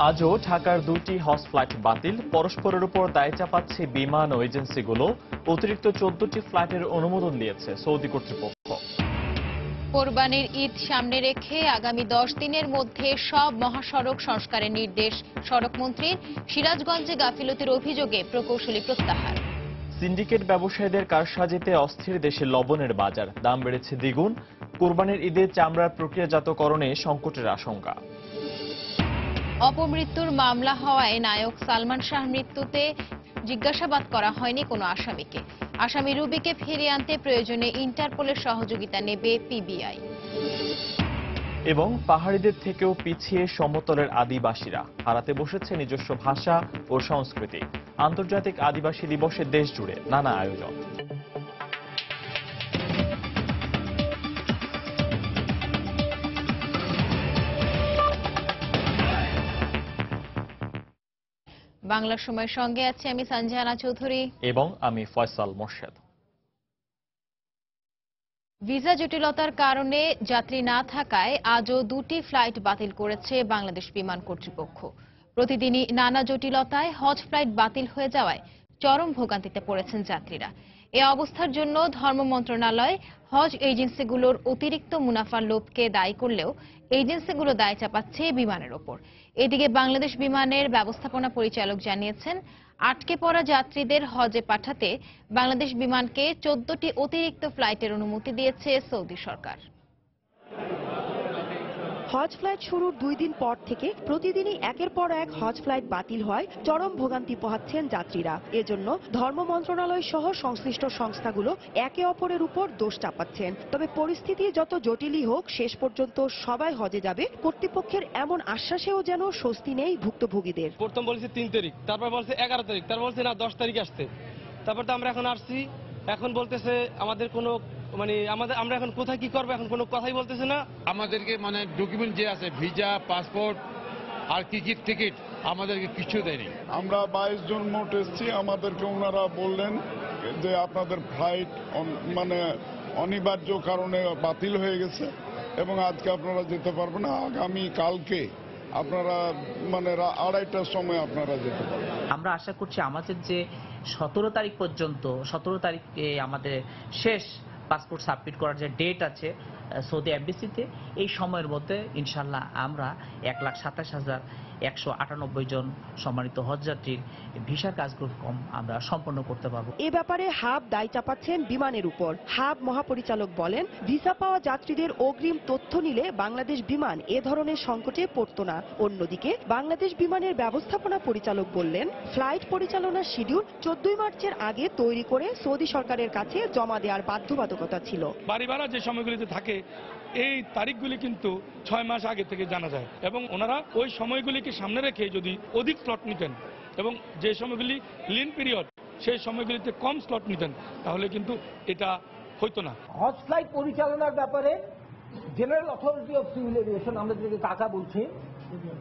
আজও ঢাকার দুটি হজ ফ্লাইট বাতিল, পরস্পরের উপর দায় চাপাচ্ছে বিমান ও এজেন্সিগুলো। অতিরিক্ত 14টি ফ্লাইটের অনুমোদন দিয়েছে সৌদি কর্তৃপক্ষ। কোরবানির ঈদ সামনে রেখে আগামী 10 দিনের মধ্যে সব মহাসড়ক সংস্কারের নির্দেশ সড়কমন্ত্রীর। সিরাজগঞ্জে গাফিলতির অভিযোগে প্রকৌশলী প্রত্যাহার। সিন্ডিকেট ব্যবসায়ীদের কারসাজিতে অস্থির দেশে লবণের বাজার, দাম বেড়েছে দ্বিগুণ। কোরবানির ঈদে চামড়ার প্রক্রিয়াজাতকরণে সংকটের আশঙ্কা। অপমৃত্যুর মামলা হওয়ায় নায়ক সালমান শাহর মৃত্যুতে জিজ্ঞাসাবাদ করা হয়নি কোনো আসামিকে। আসামি রুবিকে ফিরিয়ে আনতে প্রয়োজনে ইন্টারপোলের সহযোগিতা নেবে পিবিআই। এবং পাহাড়িদের থেকেও পিছিয়ে সমতলের আদিবাসীরা, হারাতে বসেছে নিজস্ব ভাষা ও সংস্কৃতি। আন্তর্জাতিক আদিবাসী দিবসে দেশ জুড়ে নানা আয়োজন। বাংলা সময়ের সঙ্গে আছি আমি সঞ্জনা চৌধুরী এবং আমি ফয়সাল মোর্শেদ। ভিসা জটিলতার কারণে যাত্রী না থাকায় আজও দুটি ফ্লাইট বাতিল করেছে বাংলাদেশ বিমান কর্তৃপক্ষ। প্রতিদিনই নানা জটিলতায় হজ ফ্লাইট বাতিল হয়ে যাওয়ায় চরম ভোগান্তিতে পড়েছেন যাত্রীরা। এ অবস্থার জন্য ধর্ম মন্ত্রণালয় হজ এজেন্সিগুলোর অতিরিক্ত মুনাফার লোভকে দায়ী করলেও এজেন্সিগুলো দায় চাপাচ্ছে বিমানের ওপর। এদিকে বাংলাদেশ বিমানের ব্যবস্থাপনা পরিচালক জানিয়েছেন, আটকে পড়া যাত্রীদের হজে পাঠাতে বাংলাদেশ বিমানকে 14টি অতিরিক্ত ফ্লাইটের অনুমতি দিয়েছে সৌদি সরকার। হজ ফ্লাইট শুরুর 2 দিন পর থেকে প্রতিদিনই একের পর এক হজ ফ্লাইট বাতিল হয় চরম ভোগান্তি পোহাচ্ছেন যাত্রীরা। এজন্য ধর্ম মন্ত্রণালয় সহ সংশ্লিষ্ট সংস্থাগুলো একে অপরের উপর দোষ চাপাচ্ছেন। তবে পরিস্থিতি যত জটিলই হোক, শেষ পর্যন্ত সবাই হজে যাবে কর্তৃপক্ষের এমন আশ্বাসেও যেন স্বস্তি নেই ভুক্তভোগীদের। প্রথম বলছে 3 তারিখ, তারপর বলছে 11 তারিখ, তারপর বলছে না 10 তারিখ আসতে। তারপর তো আমরা এখন আসছি, এখন বলতেছে আমাদের কোনো আমরা এখন কোথায় কি করবো, এখন কোনো কথাই বলতেছে না। আমাদেরকে ডকুমেন্ট যে আছে ভিসা, পাসপোর্ট আর টিকিট আমাদেরকে কিছু দেয়নি। আমরা 22 জন মোট এসেছি। আমাদেরকে ওনারা বললেন যে আপনাদের ফ্লাইট অনিবার্য কারণে বাতিল হয়ে গেছে এবং আজকে আপনারা যেতে পারবেন না, আগামী কালকে আপনারা 2:30টার সময় আপনারা যেতে পারবেন। আমরা আশা করছি আমাদের যে 17 তারিখ পর্যন্ত, 17 তারিখে আমাদের শেষ পাসপোর্ট সাবমিট করার যে ডেট আছে সৌদি এমবেসিতে, এই সময়ের মধ্যে ইনশাল্লাহ আমরা 1,27,198 জন সম্মানিত হজযাত্রীর ভিসার কাজগুলো আমরা সম্পন্ন করতে পারবো। এ ব্যাপারে হাব দায় চাপাচ্ছেন বিমানের উপর। হাব মহাপরিচালক বলেন, ভিসা পাওয়া যাত্রীদের অগ্রিম তথ্য নিলে বাংলাদেশ বিমান এ ধরনের সংকটে পড়তো না। অন্যদিকে বাংলাদেশ বিমানের ব্যবস্থাপনা পরিচালক বললেন, ফ্লাইট পরিচালনার শিডিউল 14 মার্চের আগে তৈরি করে সৌদি সরকারের কাছে জমা দেওয়ার বাধ্যবাধকতা ছিল। বাড়ি ভাড়া যে সময়গুলিতে থাকে এই তারিখগুলি কিন্তু 6 মাস আগে থেকে জানা যায় এবং ওনারা ওই সময়গুলিকে সামনে রেখে যদি অধিক স্লট নিতেন এবং যে সময়গুলি লিন পিরিয়ড সেই সময়গুলিতে কম স্লট নিতেন তাহলে কিন্তু এটা হইতো না। হজ ফ্লাইট পরিচালনার ব্যাপারে general authority of civil aviation, আমরা যেটাকে কাকা বলছি,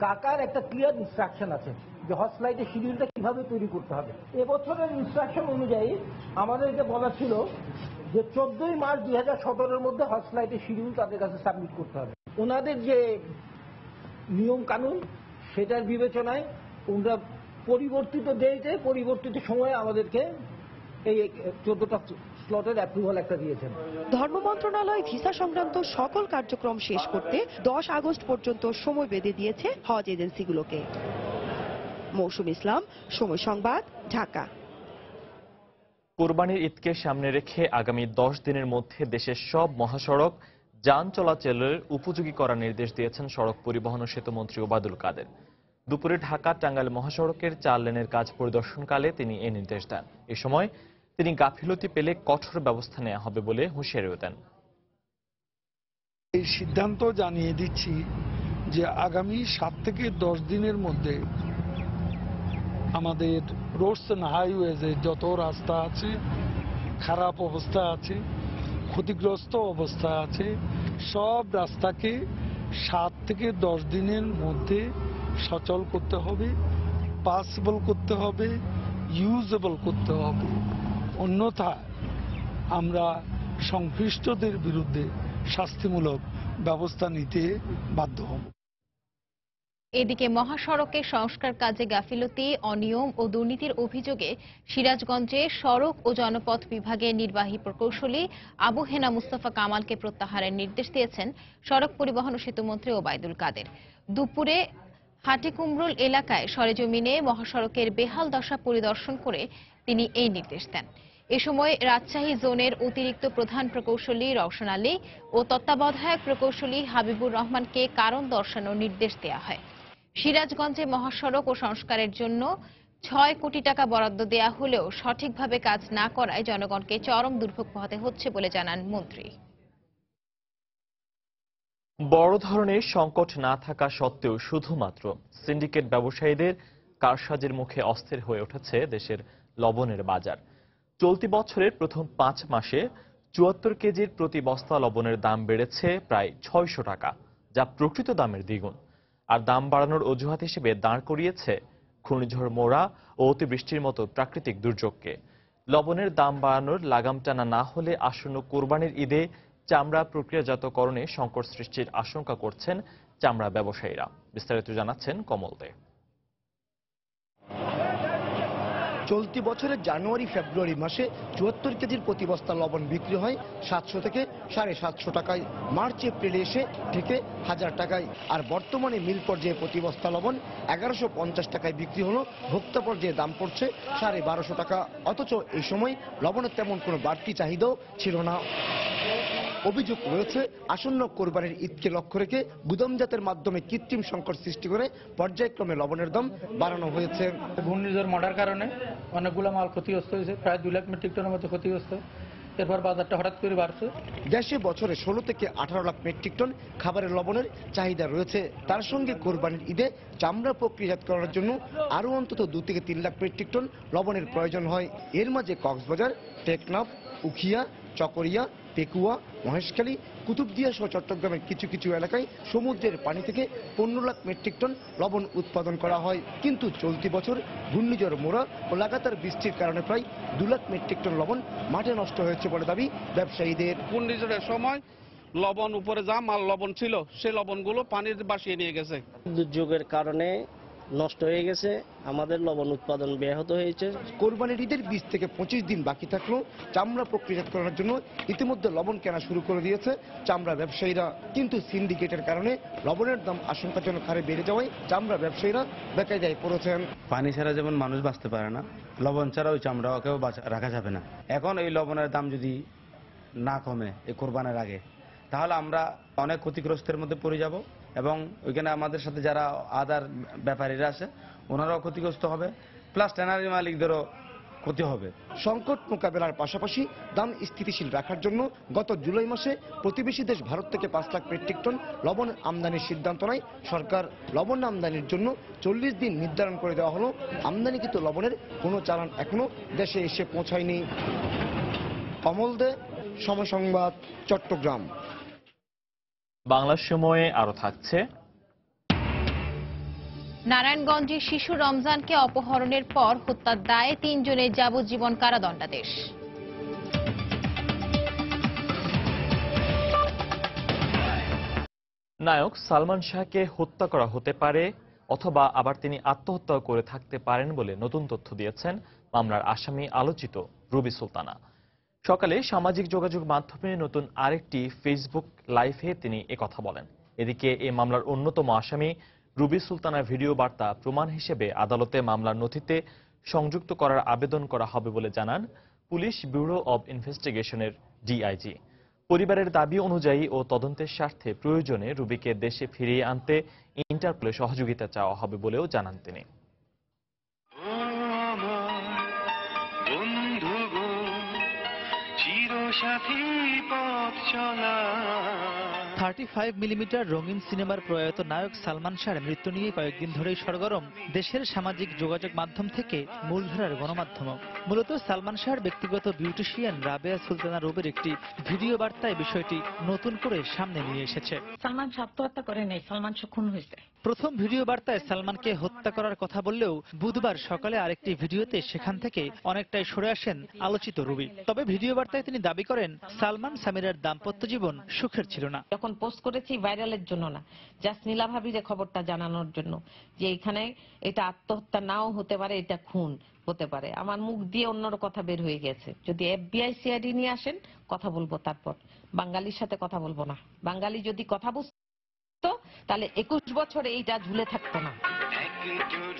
কাকার একটা ক্লিয়ার ইনস্ট্রাকশন আছে যে হজ ফ্লাইটের শিডিউলটা কিভাবে তৈরি করতে হবে। এবছরের ইনস্ট্রাকশন অনুযায়ী আমাদেরকে বলা ছিল যে 14 মার্চ 2017-এর মধ্যে হজ ফ্লাইটের শিডিউল তাদের কাছে সাবমিট করতে হবে। ওনাদের যে নিয়ম কানুন সেটার বিবেচনায় ওনারা পরিবর্তিত ডেটে পরিবর্তিত সময়ে আমাদেরকে এই 14টা স্লটের অ্যাপ্রুভাল একটা দিয়েছেন। ধর্ম মন্ত্রণালয় ভিসা সংক্রান্ত সকল কার্যক্রম শেষ করতে 10 আগস্ট পর্যন্ত সময় বেঁধে দিয়েছে হজ এজেন্সিগুলোকে। মৌসুম ইসলাম, সময় সংবাদ, ঢাকা। কোরবানির ঈদকে সামনে রেখে আগামী 10 দিনের মধ্যে দেশের সব মহাসড়ক যান চলাচলের উপযোগী করার নির্দেশ দিয়েছেন সড়ক পরিবহন ও সেতুমন্ত্রী ওবায়দুল কাদের। দুপুরে ঢাকা টাঙ্গাইল মহাসড়কের 4 লেনের কাজ পরিদর্শনকালে তিনি এই নির্দেশ দেন। এ সময় তিনি গাফিলতি পেলে কঠোর ব্যবস্থা নেওয়া হবে বলে হুঁশিয়ারিও দেন। এই সিদ্ধান্ত জানিয়ে দিচ্ছি যে আগামী 7 থেকে 10 দিনের মধ্যে আমাদের রোডস এন্ড হাইওয়েজে যত রাস্তা আছে, খারাপ অবস্থা আছে, ক্ষতিগ্রস্ত অবস্থা আছে, সব রাস্তাকে 7 থেকে 10 দিনের মধ্যে সচল করতে হবে, পাসেবল করতে হবে, ইউজেবল করতে হবে। অন্যথায় আমরা সংশ্লিষ্টদের বিরুদ্ধে শাস্তিমূলক ব্যবস্থা নিতে বাধ্য হব। এদিকে মহাসড়কে সংস্কার কাজে গাফিলতি, অনিয়ম ও দুর্নীতির অভিযোগে সিরাজগঞ্জে সড়ক ও জনপথ বিভাগের নির্বাহী প্রকৌশলী আবু হেনা মুস্তাফা কামালকে প্রত্যাহারের নির্দেশ দিয়েছেন সড়ক পরিবহন ও সেতুমন্ত্রী ওবায়দুল কাদের। দুপুরে হাটিকুমরুল এলাকায় সরেজমিনে মহাসড়কের বেহাল দশা পরিদর্শন করে তিনি এই নির্দেশ দেন। এ সময় রাজশাহী জোনের অতিরিক্ত প্রধান প্রকৌশলী রওশন আলী ও তত্ত্বাবধায়ক প্রকৌশলী হাবিবুর রহমানকে কারণ দর্শানোর নির্দেশ দেওয়া হয়। সিরাজগঞ্জে মহাসড়ক ও সংস্কারের জন্য ৬ কোটি টাকা বরাদ্দ দেয়া হলেও সঠিকভাবে কাজ না করায় জনগণকে চরম দুর্ভোগ পোহাতে হচ্ছে বলে জানান মন্ত্রী। বড় ধরনের সংকট না থাকা সত্ত্বেও শুধুমাত্র সিন্ডিকেট ব্যবসায়ীদের কারসাজির মুখে অস্থির হয়ে উঠেছে দেশের লবণের বাজার। চলতি বছরের প্রথম ৫ মাসে ৭৪ কেজির প্রতি বস্তা লবণের দাম বেড়েছে প্রায় ৬০০ টাকা, যা প্রকৃত দামের দ্বিগুণ। আর দাম বাড়ানোর অজুহাত হিসেবে দাঁড় করিয়েছে ঘূর্ণিঝড় মোরা ও অতিবৃষ্টির মতো প্রাকৃতিক দুর্যোগকে। লবণের দাম বাড়ানোর লাগাম টানা না হলে আসন্ন কোরবানির ঈদে চামড়া প্রক্রিয়াজাতকরণে সংকট সৃষ্টির আশঙ্কা করছেন চামড়া ব্যবসায়ীরা। বিস্তারিত জানাচ্ছেন কমল দে। চলতি বছরের জানুয়ারি ফেব্রুয়ারি মাসে ৭৪ কেজির প্রতি বস্তা লবণ বিক্রি হয় ৭০০ থেকে ৭৫০ টাকায়। মার্চ এপ্রিলে এসে থেকে ১০০০ টাকায়। আর বর্তমানে মিল পর্যায়ে প্রতি বস্তা লবণ ১১৫০ টাকায় বিক্রি হলো, ভোক্তা পর্যায়ে দাম পড়ছে ১২৫০ টাকা। অথচ এই সময় লবণের তেমন কোনো বাড়তি চাহিদাও ছিল না। অভিযোগ রয়েছে আসন্ন কোরবানির ঈদকে লক্ষ্য রেখে গুদামজাতের মাধ্যমে কৃত্রিম সংকট সৃষ্টি করে পর্যায়ক্রমে লবণের দাম বাড়ানো হয়েছে। ঘূর্ণিঝড় মোড়ার কারণে অনেকগুলো মাল ক্ষতিগ্রস্ত হয়েছে, প্রায় ২ লাখ মেট্রিক টনের মতো ক্ষতিগ্রস্ত। এরপর বাজারটা হঠাৎ করে বাড়ছে। দেশে বছরে ১৬ থেকে ১৮ লাখ মেট্রিক টন খাবারের লবণের চাহিদা রয়েছে। তার সঙ্গে কোরবানির ঈদে চামড়া প্রক্রিয়াজাত করার জন্য আরও অন্তত ২ থেকে ৩ লাখ মেট্রিক টন লবণের প্রয়োজন হয়। এর মাঝে কক্সবাজার, টেকনাফ, উখিয়া, চকরিয়া, পেকুয়া, মহেশখালী, কুতুবদিয়া সহ চট্টগ্রামের কিছু কিছু এলাকায় সমুদ্রের পানি থেকে ১৫ লাখ মেট্রিক টন লবণ উৎপাদন করা হয়। কিন্তু চলতি বছর ঘূর্ণিঝড় মোরা ও লাগাতার বৃষ্টির কারণে প্রায় ২ লাখ মেট্রিক টন লবণ মাঠে নষ্ট হয়েছে বলে দাবি ব্যবসায়ীদের। ঘূর্ণিঝড়ের সময় লবণ উপরে যা মাল লবণ ছিল সেই লবণগুলো পানির ভাসিয়ে নিয়ে গেছে। দুর্যোগের কারণে নষ্ট হয়ে গেছে, আমাদের লবণ উৎপাদন ব্যাহত হয়েছে। কোরবানির ঈদের ২০ থেকে ২৫ দিন বাকি থাকলেও চামড়া প্রক্রিয়াজাত করার জন্য ইতিমধ্যে লবণ কেনা শুরু করে দিয়েছে চামড়া ব্যবসায়ীরা। কিন্তু সিন্ডিকেটের কারণে লবণের দাম আশঙ্কাজনক হারে বেড়ে যাওয়ায় চামড়া ব্যবসায়ীরা বেকায়দায় পড়েছেন। পানি ছাড়া যেমন মানুষ বাঁচতে পারে না, লবণ ছাড়া ওই চামড়াকেও রাখা যাবে না। এখন এই লবণের দাম যদি না কমে এই কোরবানের আগে, তাহলে আমরা অনেক ক্ষতিগ্রস্তের মধ্যে পড়ে যাব এবং ওইখানে আমাদের সাথে যারা আদার ব্যাপারীরা আছে ওনারাও ক্ষতিগ্রস্ত হবে, প্লাস ট্যানারি মালিকদেরও ক্ষতি হবে। সংকট মোকাবেলার পাশাপাশি দাম স্থিতিশীল রাখার জন্য গত জুলাই মাসে প্রতিবেশী দেশ ভারত থেকে ৫ লাখ মেট্রিক টন লবণ আমদানির সিদ্ধান্ত নেয় সরকার। লবণ আমদানির জন্য ৪০ দিন নির্ধারণ করে দেওয়া হলো। আমদানিকৃত লবণের কোনো চালান এখনো দেশে এসে পৌঁছায়নি। কমল দে, সময় সংবাদ, চট্টগ্রাম। বাংলার সময়ে আরো থাকছে। নারায়ণগঞ্জে শিশু রমজানকে অপহরণের পর হত্যার দায়ে ৩ জনের যাবজ্জীবন কারাদণ্ডাদেশ। নায়ক সালমান শাহকে হত্যা করা হতে পারে অথবা আবার তিনি আত্মহত্যা করে থাকতে পারেন বলে নতুন তথ্য দিয়েছেন মামলার আসামি আলোচিত রুবি সুলতানা। সকালে সামাজিক যোগাযোগ মাধ্যমে নতুন আরেকটি ফেসবুক লাইভে তিনি একথা বলেন। এদিকে এই মামলার অন্যতম আসামি রুবি সুলতানার ভিডিও বার্তা প্রমাণ হিসেবে আদালতে মামলার নথিতে সংযুক্ত করার আবেদন করা হবে বলে জানান পুলিশ ব্যুরো অব ইনভেস্টিগেশনের ডিআইজি। পরিবারের দাবি অনুযায়ী ও তদন্তের স্বার্থে প্রয়োজনে রুবিকে দেশে ফিরিয়ে আনতে ইন্টারপোলের সহযোগিতা চাওয়া হবে বলেও জানান তিনি। 35 মিলিমিটার রঙিন সিনেমার প্রয়াত নায়ক সালমান শাহর মৃত্যু নিয়ে কয়েকদিন ধরেই সরগরম দেশের সামাজিক যোগাযোগ মাধ্যম থেকে মূলধারার গণমাধ্যম। মূলত সালমান শাহর ব্যক্তিগত বিউটিশিয়ান রাবেয়া সুলতানা রুবির একটি ভিডিও বার্তায় বিষয়টি নতুন করে সামনে নিয়ে এসেছে। সালমান শাহ আত্মহত্যা করে নেই, সালমান শাহ খুন হয়েছে। প্রথম ভিডিও বার্তায় সালমানকে হত্যা করার কথা বললেও বুধবার সকালে আরেকটি ভিডিওতে সেখান থেকে অনেকটাই সরে আসেন আলোচিত রুবি। তবে ভিডিও বার্তায় তিনি দাবি করেন সালমান সামিরার দাম্পত্য জীবন সুখের ছিল না। যখন পোস্ট করেছি ভাইরালের জন্য না, জাস্ট নীলা ভাবির খবরটা জানানোর জন্য যে এখানে এটা আত্মহত্যা নাও হতে পারে, এটা খুন হতে পারে। আমার মুখ দিয়ে অন্যর কথা বের হয়ে গেছে। যদি FBI CID নিয়ে আসেন কথা বলবো, তারপর বাঙালির সাথে কথা বলবো না। বাঙালি যদি কথা বুঝতো তাহলে 21 বছর এইটা ঝুলে থাকতো না।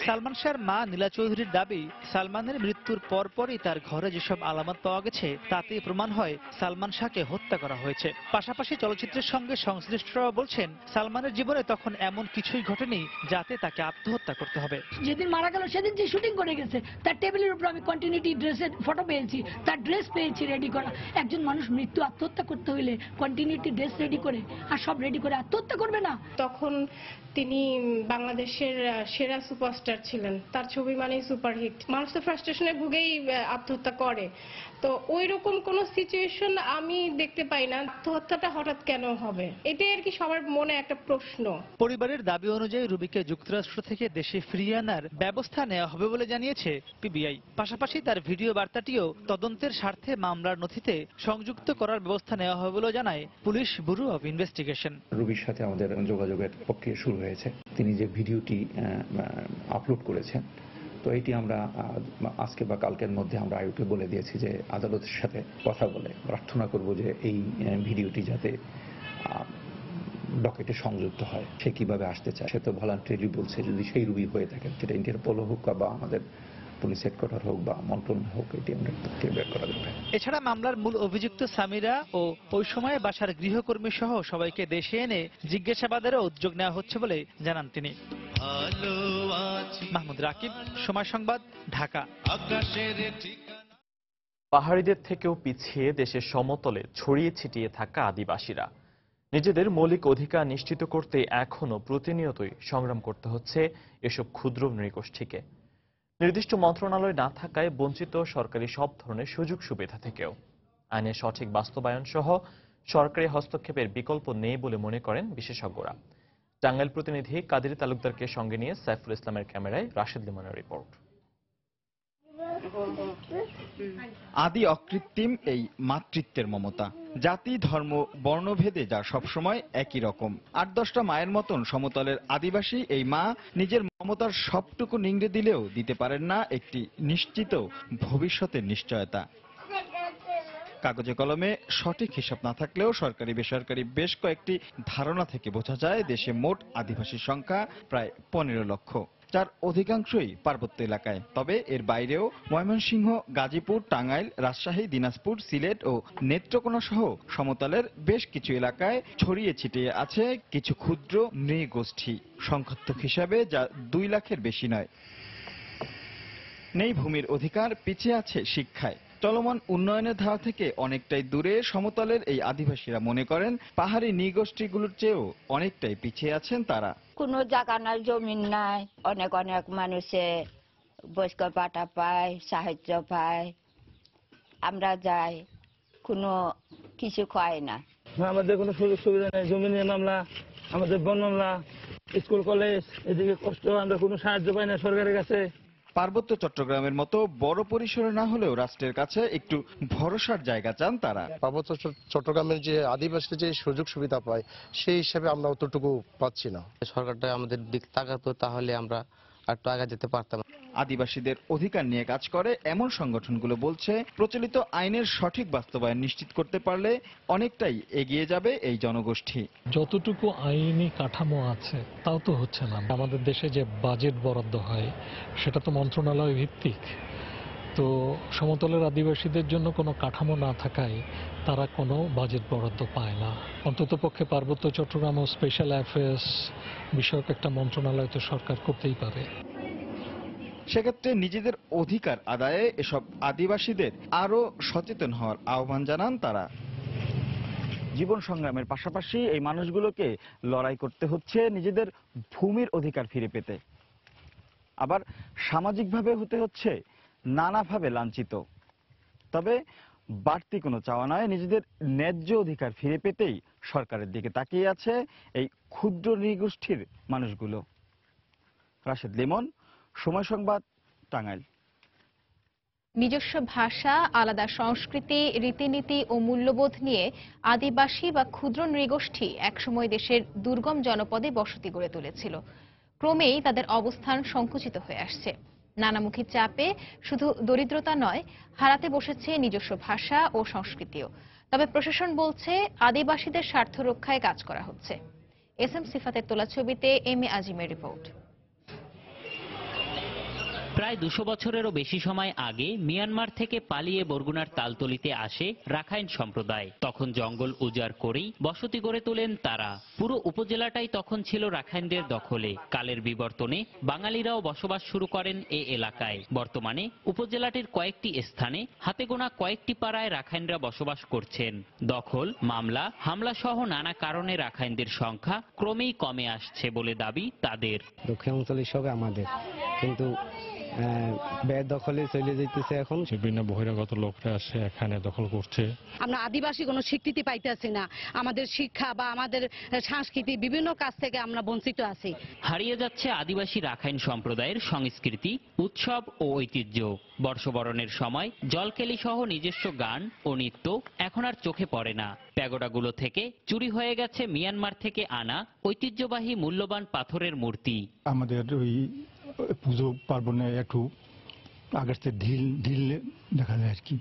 সালমান শাহর মা নীলা চৌধুরীর দাবি, সালমানের মৃত্যুর পরপরই তার ঘরে যেসব আলামত পাওয়া গেছে তাতেই প্রমাণ হয় সালমান শাহকে হত্যা করা হয়েছে। পাশাপাশি চলচ্চিত্রের সঙ্গে সংশ্লিষ্টরা বলছেন সালমানের জীবনে তখন এমন কিছুই ঘটেনি যাতে তাকে আত্মহত্যা করতে হবে। যেদিন মারা গেল সেদিন যে শুটিং করে গেছে তার টেবিলের উপর আমি কন্টিনিউটি ড্রেসের ফটো পেয়েছি, তার ড্রেস পেয়েছি রেডি করা। একজন মানুষ মৃত্যু আত্মহত্যা করতে হইলে কন্টিনিউটি ড্রেস রেডি করে আর সব রেডি করে আত্মহত্যা করবে না? তখন তিনি বাংলাদেশের সেরা সুপারস্টার ছিলেন, তার ছবি মানেই সুপারহিট। মানুষ তো ফ্রাস্ট্রেশনে ভুগেই আত্মহত্যা করে, তো ওই রকম কোন সিচুয়েশন আমি দেখতে পাই না। আত্মহত্যাটা হঠাৎ কেন হবে, এটাই আর কি সবার মনে একটা প্রশ্ন। পরিবারের দাবি অনুযায়ী রুবিকে যুক্তরাষ্ট্র থেকে দেশে ফিরিয়ে আনার ব্যবস্থা নেওয়া হবে বলে জানিয়েছে PBI। পাশাপাশি তার ভিডিও বার্তাটিও তদন্তের স্বার্থে মামলার নথিতে সংযুক্ত করার ব্যবস্থা নেওয়া হবে বলে জানায় পুলিশ ব্যুরো অব ইনভেস্টিগেশন। রুবির সাথে আমাদের যোগাযোগের প্রক্রিয়া শুরু হয়েছে। তিনি যে ভিডিওটি আপলোড করেছেন, তো এটি আমরা আজকে বা কালকের মধ্যে আমরা আয়োগকে বলে দিয়েছি যে আদালতের সাথে কথা বলে প্রার্থনা করব যে এই ভিডিওটি যাতে ডকেটে সংযুক্ত হয়। সে কিভাবে আসতে চায়, সে তো ভলান্টারিলি বলছে। যদি সেই রুবি হয়ে থাকে, সেটা ইন্টারপোল হোক বা আমাদের পুলিশ হেডকোয়ার্টার হোক বা মন্ত্রণালয় হোক, এটি আমরা বের করা যাবে। এছাড়া মামলার মূল অভিযুক্ত সামিরা ও ওই সময়ে বাসার গৃহকর্মী সহ সবাইকে দেশে এনে জিজ্ঞাসাবাদেরও উদ্যোগ নেওয়া হচ্ছে বলে জানান তিনি। মাহমুদ রাকিব, সময় সংবাদ, ঢাকা। পাহাড়িদের থেকেও পিছিয়ে দেশের সমতলে ছড়িয়ে ছিটিয়ে থাকা আদিবাসীরা নিজেদের মৌলিক অধিকার নিশ্চিত করতে এখনো প্রতিনিয়তই সংগ্রাম করতে হচ্ছে এসব ক্ষুদ্র নৃগোষ্ঠীকে। নির্দিষ্ট মন্ত্রণালয় না থাকায় বঞ্চিত সরকারি সব ধরনের সুযোগ সুবিধা থেকেও। আইনের সঠিক বাস্তবায়ন সহ সরকারি হস্তক্ষেপের বিকল্প নেই বলে মনে করেন বিশেষজ্ঞরা। টাঙ্গাইল প্রতিনিধি কাদের তালুকদারকে সঙ্গে নিয়ে সাইফুল ইসলামের ক্যামেরায় রাশেদ লিমনের রিপোর্ট। আদি অকৃত্রিম এই মাতৃত্বের মমতা, জাতি ধর্ম বর্ণভেদে যা সবসময় একই রকম। ৮-১০টা মায়ের মতন সমতলের আদিবাসী এই মা নিজের মমতার সবটুকু নিংড়ে দিলেও দিতে পারেন না একটি নিশ্চিত ভবিষ্যতের নিশ্চয়তা। কাগজে কলমে সঠিক হিসাব না থাকলেও সরকারি বেসরকারি বেশ কয়েকটি ধারণা থেকে বোঝা যায় দেশে মোট আদিবাসীর সংখ্যা প্রায় ১৫ লক্ষ, যার অধিকাংশই পার্বত্য এলাকায়। তবে এর বাইরেও ময়মনসিংহ, গাজীপুর, টাঙ্গাইল, রাজশাহী, দিনাজপুর, সিলেট ও নেত্রকোনা সহ সমতলের বেশ কিছু এলাকায় ছড়িয়ে ছিটিয়ে আছে কিছু ক্ষুদ্র নৃগোষ্ঠী। সংখ্যাত্মক হিসাবে যা ২ লাখের বেশি নয়। নেই ভূমির অধিকার, পিছিয়ে আছে শিক্ষায়। চলমান উন্নয়নের ধারা থেকে অনেকটাই দূরে সমতলের এই আদিবাসীরা মনে করেন পাহাড়ি নৃগোষ্ঠীগুলোর চেয়েও অনেকটাই পিছিয়ে আছেন তারা। কোনো জায়গা নাই, জমি নাই। অনেক অনেক মানুষে বয়স্ক পাটা পায়, সাহায্য পায়, আমরা যাই, কোনো কিছু খায় না। আমাদের কোনো সুযোগ সুবিধা নেই। জমি নিয়ে মামলা, আমাদের বন মামলা, স্কুল কলেজ, এদিকে কষ্ট, আমরা কোনো সাহায্য পাই না সরকারের কাছে। পার্বত্য চট্টগ্রামের মতো বড় পরিসরে না হলেও রাষ্ট্রের কাছে একটু ভরসার জায়গা চান তারা। পার্বত্য চট্টগ্রামের যে আদিবাসী যে সুযোগ সুবিধা পায় সেই হিসাবে আমরা অতটুকু পাচ্ছি না। সরকারটা আমাদের দিক তাকাতো তাহলে আমরা একটু আগে যেতে পারতাম। আদিবাসীদের অধিকার নিয়ে কাজ করে এমন সংগঠনগুলো বলছে প্রচলিত আইনের সঠিক বাস্তবায়ন নিশ্চিত করতে পারলে অনেকটাই এগিয়ে যাবে এই জনগোষ্ঠী। যতটুকু আইনি কাঠামো আছে তাও তো হচ্ছে না। আমাদের দেশে যে বাজেট বরাদ্দ হয় সেটা তো মন্ত্রণালয় ভিত্তিক। তো সমতলের আদিবাসীদের জন্য কোনো কাঠামো না থাকায় তারা কোনো বাজেট বরাদ্দ পায় না। অন্ততপক্ষে পার্বত্য চট্টগ্রাম ও স্পেশাল অ্যাফেয়ার্স বিষয়ক একটা মন্ত্রণালয় তো সরকার করতেই পারে। সেক্ষেত্রে নিজেদের অধিকার আদায়ে এসব আদিবাসীদের আরো সচেতন হওয়ার আহ্বান জানান তারা। জীবন সংগ্রামের পাশাপাশি এই মানুষগুলোকে লড়াই করতে হচ্ছে নিজেদের ভূমির অধিকার ফিরে পেতে। আবার সামাজিকভাবে হতে হচ্ছে নানাভাবে লাঞ্ছিত। তবে বাড়তি কোনো চাওয়া নয়, নিজেদের ন্যায্য অধিকার ফিরে পেতেই সরকারের দিকে তাকিয়ে আছে এই ক্ষুদ্র নৃগোষ্ঠীর মানুষগুলো। রাশেদ লিমন, সময় সংবাদ, টাঙ্গাইল। নিজস্ব ভাষা, আলাদা সংস্কৃতি, রীতিনীতি ও মূল্যবোধ নিয়ে আদিবাসী বা ক্ষুদ্র নৃগোষ্ঠী একসময় দেশের দুর্গম জনপদে বসতি গড়ে তুলেছিল। ক্রমেই তাদের অবস্থান সংকুচিত হয়ে আসছে। নানামুখী চাপে শুধু দরিদ্রতা নয়, হারাতে বসেছে নিজস্ব ভাষা ও সংস্কৃতিও। তবে প্রশাসন বলছে আদিবাসীদের স্বার্থ রক্ষায় কাজ করা হচ্ছে। এসএম সিফাতের তোলা ছবিতে এম এ আজিমের রিপোর্ট। প্রায় 200 বছরেরও বেশি সময় আগে মিয়ানমার থেকে পালিয়ে বরগুনার তালতলিতে আসে রাখাইন সম্প্রদায়। তখন জঙ্গল উজাড় করেই বসতি গড়ে তোলেন তারা। পুরো উপজেলাটাই তখন ছিল রাখাইনদের দখলে। কালের বিবর্তনে বাঙালিরাও বসবাস শুরু করেন এ এলাকায়। বর্তমানে উপজেলাটির কয়েকটি স্থানে হাতে গোনা কয়েকটি পাড়ায় রাখাইনরা বসবাস করছেন। দখল, মামলা, হামলা সহ নানা কারণে রাখাইনদের সংখ্যা ক্রমেই কমে আসছে বলে দাবি তাদের। দক্ষিণ অঞ্চলে সবে আমাদের, কিন্তু বেদখলে চলে যেতেছে। এখন বিভিন্ন বহিরাগত লোকরা আসে এখানে দখল করছে। আমরা আদিবাসী কোনো স্বীকৃতি পাইতেছি না। আমাদের শিক্ষা বা আমাদের সংস্কৃতি বিভিন্ন কাজ থেকে আমরা বঞ্চিত আছি। হারিয়ে যাচ্ছে আদিবাসী রাখাইন সম্প্রদায়ের সংস্কৃতি, উৎসব ও ঐতিহ্য। বর্ষবরণের সময় জলকেলি সহ নিজস্ব গান ও নৃত্য এখন আর চোখে পড়ে না। প্যাগোডাগুলো থেকে চুরি হয়ে গেছে মিয়ানমার থেকে আনা ঐতিহ্যবাহী মূল্যবান পাথরের মূর্তি। আমাদের ওই পুজো পার্বণে একটু আগের থেকে ঢিল দেখা যায় আর কি।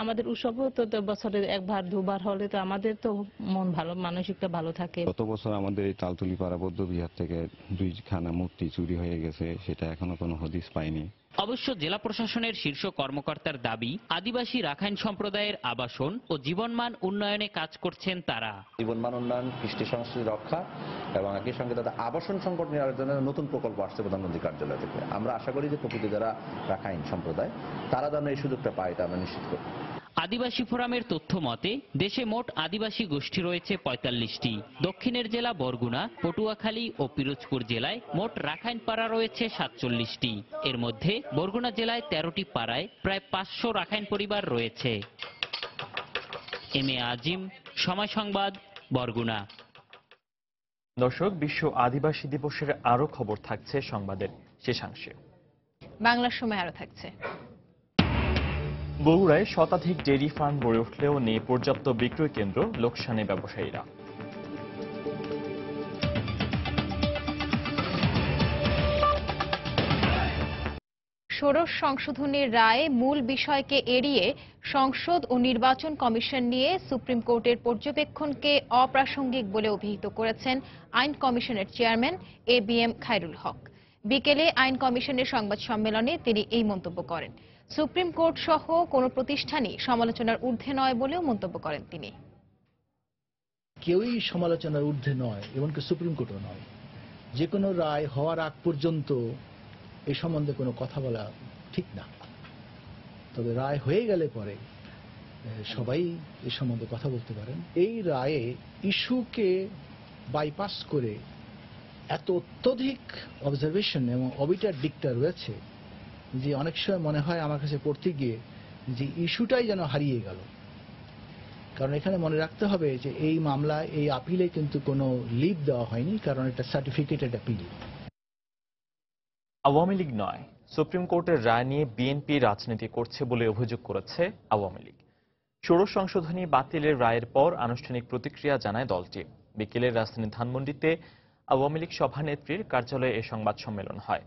আমাদের উৎসবও তো বছরে একবার দুবার হলে তো আমাদের তো মন ভালো, মানসিকটা ভালো থাকে। গত বছর আমাদের এই তালতলি পাড়া বৌদ্ধ বিহার থেকে 2খানা মূর্তি চুরি হয়ে গেছে, সেটা এখনো কোনো হদিস পাইনি। অবশ্য জেলা প্রশাসনের শীর্ষ কর্মকর্তার দাবি, আদিবাসী রাখাইন সম্প্রদায়ের আবাসন ও জীবনমান উন্নয়নে কাজ করছেন তারা। জীবনমান উন্নয়ন, কৃষ্টি সংস্কৃতি রক্ষা এবং একই সঙ্গে তাদের আবাসন সংকট নিরাকরণের জন্য নতুন প্রকল্প আসছে প্রধানমন্ত্রী কার্যালয় থেকে। আমরা আশা করি যে প্রকৃতি যারা রাখাইন সম্প্রদায় তারা যেন এই সুযোগটা পায়, এটা আমরা নিশ্চিত করি। আদিবাসী ফোরামের তথ্য মতে দেশে মোট আদিবাসী গোষ্ঠী রয়েছে 45টি। দক্ষিণের জেলা বরগুনা, পটুয়াখালী ও পিরোজপুর জেলায় মোট রাখাইন পাড়া রয়েছে 47টি। এর মধ্যে বরগুনা জেলায় 13টি পাড়ায় প্রায় 500 রাখাইন পরিবার রয়েছে। এম এ আজিম, সময় সংবাদ, বরগুনা। দর্শক, বিশ্ব আদিবাসী দিবসের আরো খবর থাকছে সংবাদের শেষাংশে। বাংলার সময় আরো থাকছে। বগুড়ায় শতাধিক ডেইরি ফার্ম গড়ে উঠলেও নেই পর্যাপ্ত বিক্রয় কেন্দ্র, লোকসানে ব্যবসায়ীরা। ষোড়শ সংশোধনীর রায়ে মূল বিষয়কে এড়িয়ে সংসদ ও নির্বাচন কমিশন নিয়ে সুপ্রিম কোর্টের পর্যবেক্ষণকে অপ্রাসঙ্গিক বলে অভিহিত করেছেন আইন কমিশনের চেয়ারম্যান এবিএম খায়রুল হক। বিকেলে আইন কমিশনের সংবাদ সম্মেলনে তিনি এই মন্তব্য করেন। সুপ্রিম কোর্ট সহ কোনো প্রতিষ্ঠানই সমালোচনার ঊর্ধ্বে নয় বলেও মন্তব্য করেন তিনি। কেউই সমালোচনার ঊর্ধ্বে নয়, এমনকি সুপ্রিম কোর্টও নয়। যে কোনো রায় হওয়ার আগ পর্যন্ত এই সম্বন্ধে কোনো কথা বলা ঠিক না। তবে রায় হয়ে গেলে পরে সবাই এই সম্বন্ধে কথা বলতে পারেন। এই রায়ে ইস্যুকে বাইপাস করে এত অত্যধিক অবজারভেশন এবং অবিটার দিকটা রয়েছে যে অনেক সময় মনে হয় আমার কাছে পড়তে গিয়ে যে ইস্যুটাই যেন হারিয়ে গেল। কারণ এখানে মনে রাখতে হবে যে এই মামলায়, এই আপিলে কিন্তু কোনো লিভ দেওয়া হয়নি, কারণ এটা সার্টিফিকেটেড আপিল। আওয়ামী লীগ নয়, সুপ্রিম কোর্টের রায় নিয়ে বিএনপি রাজনীতি করছে বলে অভিযোগ করেছে আওয়ামী লীগ। ষোড়শ সংশোধনী বাতিলের রায়ের পর আনুষ্ঠানিক প্রতিক্রিয়া জানায় দলটি। বিকেলে রাজধানীর ধানমন্ডিতে আওয়ামী লীগ সভানেত্রীর কার্যালয়ে এ সংবাদ সম্মেলন হয়।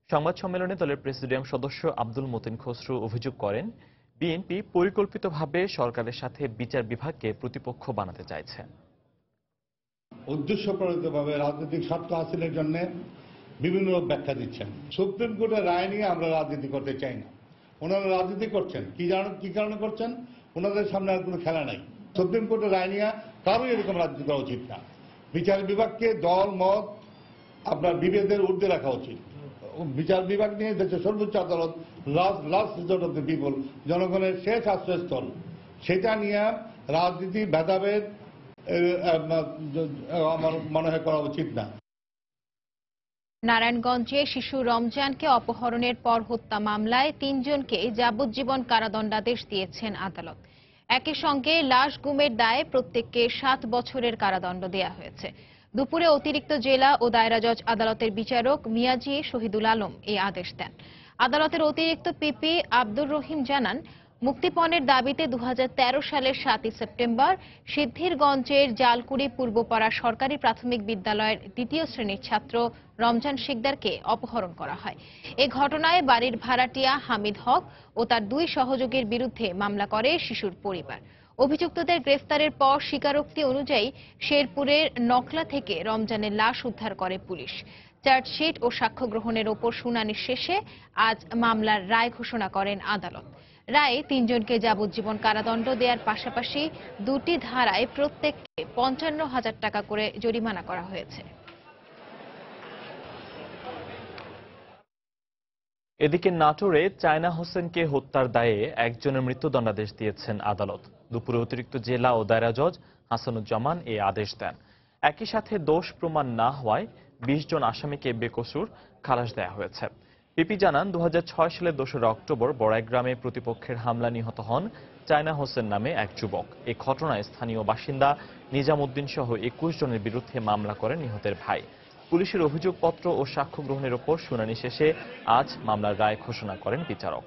সংবাদ সম্মেলনে দলের প্রেসিডিয়াম সদস্য আব্দুল মতিন খসরু অভিযোগ করেন, বিএনপি পরিকল্পিতভাবে সরকারের সাথে বিচার বিভাগকে প্রতিপক্ষ বানাতে চাইছে। উদ্দেশ্যপ্রণোদিতভাবে রাজনৈতিক স্বার্থ হাসিলের জন্য বিভিন্ন ব্যাখ্যা দিচ্ছেন। সুপ্রিম কোর্টের রায় নিয়ে আমরা রাজনীতি করতে চাই না। ওনারা রাজনীতি করছেন কি কারণে করছেন, ওনাদের সামনে আর কোনো খেলা নাই। সুপ্রিম কোর্টের রায় নিয়ে কারোই এরকম রাজনীতি করা উচিত না। বিচার বিভাগকে দল মত আপনার বিভেদের ঊর্ধ্বে রাখা উচিত। বিচার বিভাগ নিয়ে দেশের সর্বোচ্চ আদালত, last resort of the people, জনগণের শেষ আশ্রয়স্থল, সেটা নিয়ে রাজনীতি ভেদাভেদ আমার মনে হয় করা উচিত না। নারায়ণগঞ্জে শিশু রমজানকে অপহরণের পর হত্যা মামলায় 3 জনকে যাবজ্জীবন কারাদণ্ডাদেশ দিয়েছেন আদালত। একই সঙ্গে লাশ গুমের দায়ে প্রত্যেককে 7 বছরের কারাদণ্ড দেয়া হয়েছে। দুপুরে অতিরিক্ত জেলা ও দায়রা জজ আদালতের বিচারক মিয়াজি শহীদুল আলম এই আদেশ দেন। আদালতের অতিরিক্ত পিপি আব্দুর রহিম জানান, মুক্তিপণের দাবিতে 2013 সালের 7 সেপ্টেম্বর সিদ্ধিরগঞ্জের জালকুড়ি পূর্বপাড়া সরকারি প্রাথমিক বিদ্যালয়ের 2য় শ্রেণীর ছাত্র রমজান শিকদারকে অপহরণ করা হয়। এ ঘটনায় বাড়ির ভাড়াটিয়া হামিদ হক ও তার 2 সহযোগীর বিরুদ্ধে মামলা করে শিশুর পরিবার। অভিযুক্তদের গ্রেফতারের পর স্বীকারোক্তি অনুযায়ী শেরপুরের নকলা থেকে রমজানের লাশ উদ্ধার করে পুলিশ। চার্জশিট ও সাক্ষ্য গ্রহণের ওপর শুনানি শেষে আজ মামলার রায় ঘোষণা করেন আদালত। রায়ে 3 জনকে যাবজ্জীবন কারাদণ্ড দেওয়ার পাশাপাশি 2টি ধারায় প্রত্যেককে 55,000 টাকা করে জরিমানা করা হয়েছে। এদিকে নাটোরে চায়না হোসেনকে হত্যার দায়ে একজনের মৃত্যুদণ্ডাদেশ দিয়েছেন আদালত। দুপুরে অতিরিক্ত জেলা ও দায়রা জজ হাসানুজ্জামান এই আদেশ দেন। একই সাথে দোষ প্রমাণ না হওয়ায় 20 জন আসামিকে বেকসুর খালাস দেওয়া হয়েছে। পিপি জানান, 2006 সালের 2 অক্টোবর বড়াই গ্রামে প্রতিপক্ষের হামলা নিহত হন চায়না হোসেন নামে এক যুবক। এই ঘটনায় স্থানীয় বাসিন্দা নিজামউদ্দিন সহ 21 জনের বিরুদ্ধে মামলা করেন নিহতের ভাই। পুলিশের অভিযোগপত্র ও সাক্ষ্য গ্রহণের ওপর শুনানি শেষে আজ মামলার রায় ঘোষণা করেন বিচারক।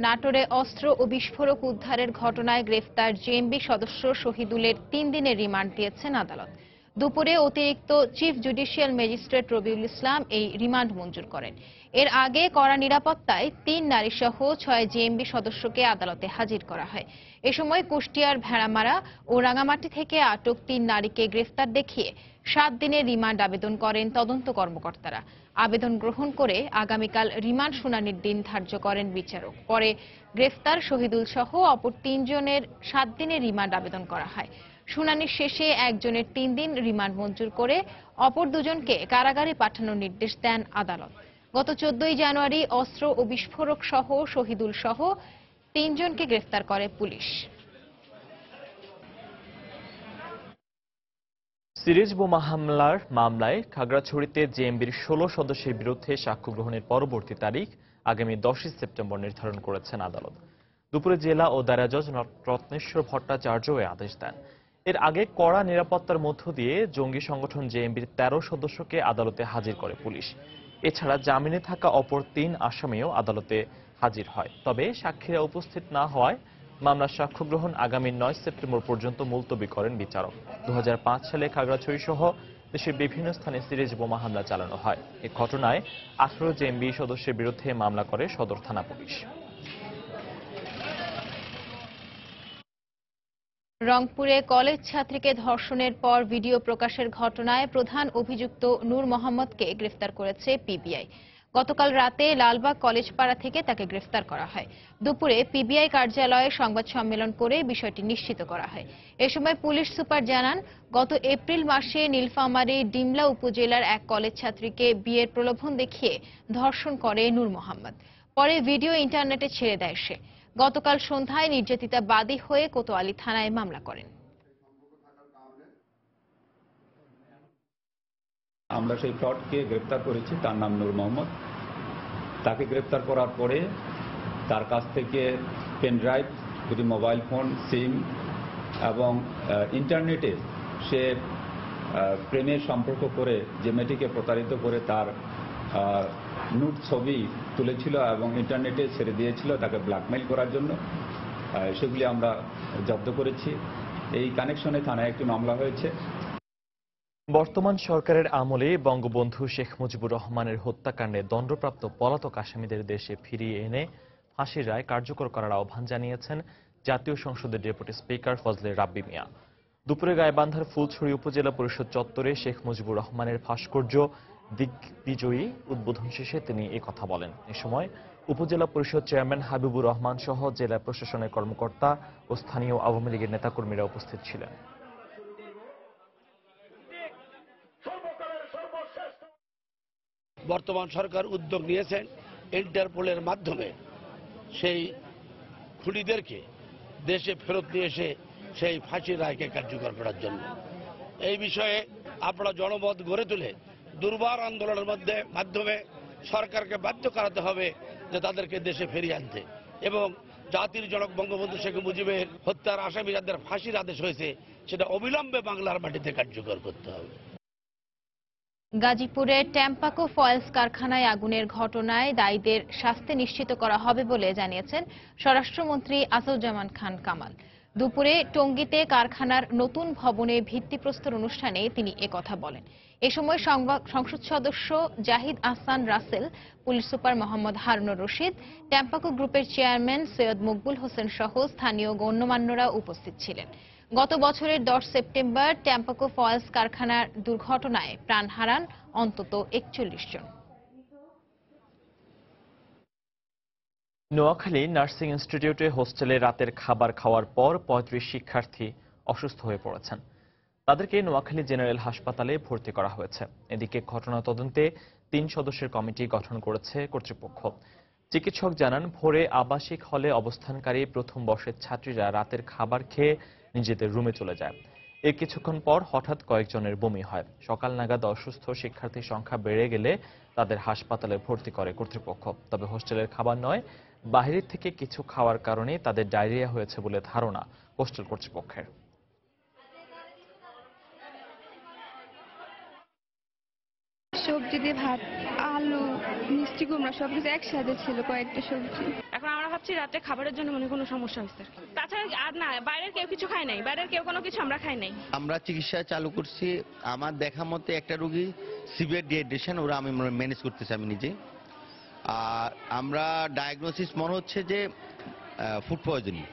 নাটোরে অস্ত্র ও বিস্ফোরক উদ্ধারের ঘটনায় গ্রেফতার জেএমবি সদস্য শহীদুলের 3 দিনের রিমান্ড দিয়েছেন আদালত। দুপুরে অতিরিক্ত chief judicial magistrate Rabiul Islam এই রিমান্ড মঞ্জুর করেন। এর আগে কড়া নিরাপত্তায় 3 নারীসহ 6 জেএমবি সদস্যকে আদালতে হাজির করা হয়। এ সময় কুষ্টিয়ার ভেড়ামারা ও রাঙামাটি থেকে আটক 3 নারীকে গ্রেফতার দেখিয়ে 7 দিনের রিমান্ড আবেদন করেন তদন্ত কর্মকর্তারা। আবেদন গ্রহণ করে আগামীকাল রিমান্ড শুনানির দিন ধার্য করেন বিচারক। পরে গ্রেফতার শহীদুল সহ অপর 3 জনের 7 দিনের রিমান্ড আবেদন করা হয়। শুনানির শেষে একজনের 3 দিন রিমান্ড মঞ্জুর করে অপর 2 জনকে কারাগারে পাঠানোর নির্দেশ দেন আদালত। গত 14 জানুয়ারি অস্ত্র ও বিস্ফোরক সহ শহীদুল সহ 3 জনকে গ্রেফতার করে পুলিশ। সিরিজ বোমা হামলার মামলায় খাগড়াছড়িতে জেএমবির 16 সদস্যের বিরুদ্ধে সাক্ষ্য গ্রহণের পরবর্তী তারিখ আগামী 10 সেপ্টেম্বর নির্ধারণ করেছেন আদালত। দুপুরে জেলা ও দায়রা জজ রত্নেশ্বর ভট্টাচার্য এ আদেশ দেন। এর আগে কড়া নিরাপত্তার মধ্য দিয়ে জঙ্গি সংগঠন জেএমবির 13 সদস্যকে আদালতে হাজির করে পুলিশ। এছাড়া জামিনে থাকা অপর 3 আসামিও আদালতে হাজির হয়। তবে সাক্ষীরা উপস্থিত না হওয়ায় মামলার সাক্ষ্য গ্রহণ আগামী 9 সেপ্টেম্বর পর্যন্ত মুলতবি করেন বিচারক। 2005 সালে খাগড়াছড়ি সহ দেশের বিভিন্ন স্থানে সিরিজ বোমা হামলা চালানো হয়। এই ঘটনায় 18 জেএমবি সদস্যের বিরুদ্ধে মামলা করে সদর থানা পুলিশ। রংপুরে কলেজ ছাত্রীকে ধর্ষণের পর ভিডিও প্রকাশের ঘটনায় প্রধান অভিযুক্ত নূর মোহাম্মদকে গ্রেফতার করেছে পিবিআই। গতকাল রাতে লালবাগ কলেজ পাড়া থেকে তাকে গ্রেফতার করা হয়। দুপুরে পিবিআই কার্যালয়ে সংবাদ সম্মেলন করে বিষয়টি নিশ্চিত করা হয়। এ সময় পুলিশ সুপার জানান, গত এপ্রিল মাসে নীলফামারী ডিমলা উপজেলার এক কলেজ ছাত্রীকে বিয়ের প্রলোভন দেখিয়ে ধর্ষণ করে নূর মোহাম্মদ। পরে ভিডিও ইন্টারনেটে ছেড়ে দেয় সে। গতকাল সন্ধ্যায় নির্যাতিতা বাদী হয়ে কোতোয়ালি থানায় মামলা করেন। আমরা সেই ফ্রডকে গ্রেপ্তার করেছি, তার নাম নূর মোহাম্মদ। তাকে গ্রেপ্তার করার পরে তার কাছ থেকে পেন ড্রাইভ, দুটি মোবাইল ফোন, সিম এবং ইন্টারনেটে সে প্রেমের সম্পর্ক করে যে মেয়েটিকে প্রতারিত করে তার নুড ছবি তুলেছিল এবং ইন্টারনেটে ছেড়ে দিয়েছিল তাকে ব্ল্যাকমেইল করার জন্য, সেগুলি আমরা জব্দ করেছি। এই কানেকশনে থানায় একটি মামলা হয়েছে। বর্তমান সরকারের আমলে বঙ্গবন্ধু শেখ মুজিবুর রহমানের হত্যাকাণ্ডে দণ্ডপ্রাপ্ত পলাতক আসামিদের দেশে ফিরিয়ে এনে ফাঁসির রায় কার্যকর করার আহ্বান জানিয়েছেন জাতীয় সংসদের ডেপুটি স্পিকার ফজলে রাব্বি মিয়া। দুপুরে গাইবান্ধার ফুলছড়ি উপজেলা পরিষদ চত্বরে শেখ মুজিবুর রহমানের ভাস্কর্য দিগ্বিজয়ী উদ্বোধন শেষে তিনি এই কথা বলেন। এ সময় উপজেলা পরিষদ চেয়ারম্যান হাবিবুর রহমান সহ জেলা প্রশাসনের কর্মকর্তা ও স্থানীয় আওয়ামী লীগের নেতাকর্মীরা উপস্থিত ছিলেন। বর্তমান সরকার উদ্যোগ নিয়েছেন ইন্টারপোলের মাধ্যমে সেই খুনিদেরকে দেশে ফেরত নিয়ে এসে সেই ফাঁসির রায়কে কার্যকর করার জন্য। এই বিষয়ে আপনারা জনমত গড়ে তুলে দুর্বার আন্দোলনের মাধ্যমে সরকারকে বাধ্য করাতে হবে যে তাদেরকে দেশে ফিরিয়ে আনতে, এবং জাতির জনক বঙ্গবন্ধু শেখ মুজিবের হত্যার আসামি যাদের ফাঁসির আদেশ হয়েছে সেটা অবিলম্বে বাংলার মাটিতে কার্যকর করতে হবে। গাজীপুরের ট্যাম্পাকো ফয়েলস কারখানায় আগুনের ঘটনায় দায়ীদের শাস্তি নিশ্চিত করা হবে বলে জানিয়েছেন স্বরাষ্ট্রমন্ত্রী আসাদুজ্জামান খান কামাল। দুপুরে টঙ্গীতে কারখানার নতুন ভবনে ভিত্তিপ্রস্তর অনুষ্ঠানে তিনি একথা বলেন। এ সময় সংসদ সদস্য জাহিদ আহসান রাসেল, পুলিশ সুপার মোহাম্মদ হারুনুর রশিদ, ট্যাম্পাকো গ্রুপের চেয়ারম্যান সৈয়দ মকবুল হোসেন সহ স্থানীয় গণ্যমান্যরা উপস্থিত ছিলেন। গত বছরের 10 সেপ্টেম্বর ট্যাম্পাকো ফয়েলস কারখানার দুর্ঘটনায় প্রাণ হারান অন্তত 41 জন। নোয়াখালী নার্সিং ইনস্টিটিউটে হোস্টেলে রাতের খাবার খাওয়ার পর 35 শিক্ষার্থী অসুস্থ হয়ে পড়েছেন। তাদেরকে নোয়াখালী জেনারেল হাসপাতালে ভর্তি করা হয়েছে। এদিকে ঘটনা তদন্তে 3 সদস্যের কমিটি গঠন করেছে কর্তৃপক্ষ। চিকিৎসক জানান, ভোরে আবাসিক হলে অবস্থানকারী প্রথম বর্ষের ছাত্রীরা রাতের খাবার খেয়ে নিজেদের রুমে চলে যায়। এর কিছুক্ষণ পর হঠাৎ কয়েকজনের বমি হয়। সকাল নাগাদ অসুস্থ শিক্ষার্থীর সংখ্যা বেড়ে গেলে তাদের হাসপাতালে ভর্তি করে কর্তৃপক্ষ। তবে হোস্টেলের খাবার নয়, বাইরের থেকে কিছু খাওয়ার কারণে তাদের ডায়রিয়া হয়েছে বলে ধারণা হোস্টেল কর্তৃপক্ষের। সবজি দিয়ে ভাত, আলু, মিষ্টি কুমড়া সবকিছু একসাথে ছিল, কয়েকটা সবজি। এখন আমরা ভাবছি রাতে খাবারের জন্য মনে কোনো সমস্যা হচ্ছে। তাছাড়া আর না, বাইরের কেউ কিছু খায় নাই, বাইরের কেউ কোনো কিছু আমরা খাই নাই। আমরা চিকিৎসা চালু করছি। আমার দেখা মতে একটা রোগী সিভিয়ার ডিহাইড্রেশন, ওরা আমি ম্যানেজ করতেছি আমি নিজে। আর আমরা ডায়াগনোসিস মনে হচ্ছে যে ফুড পয়জনিং।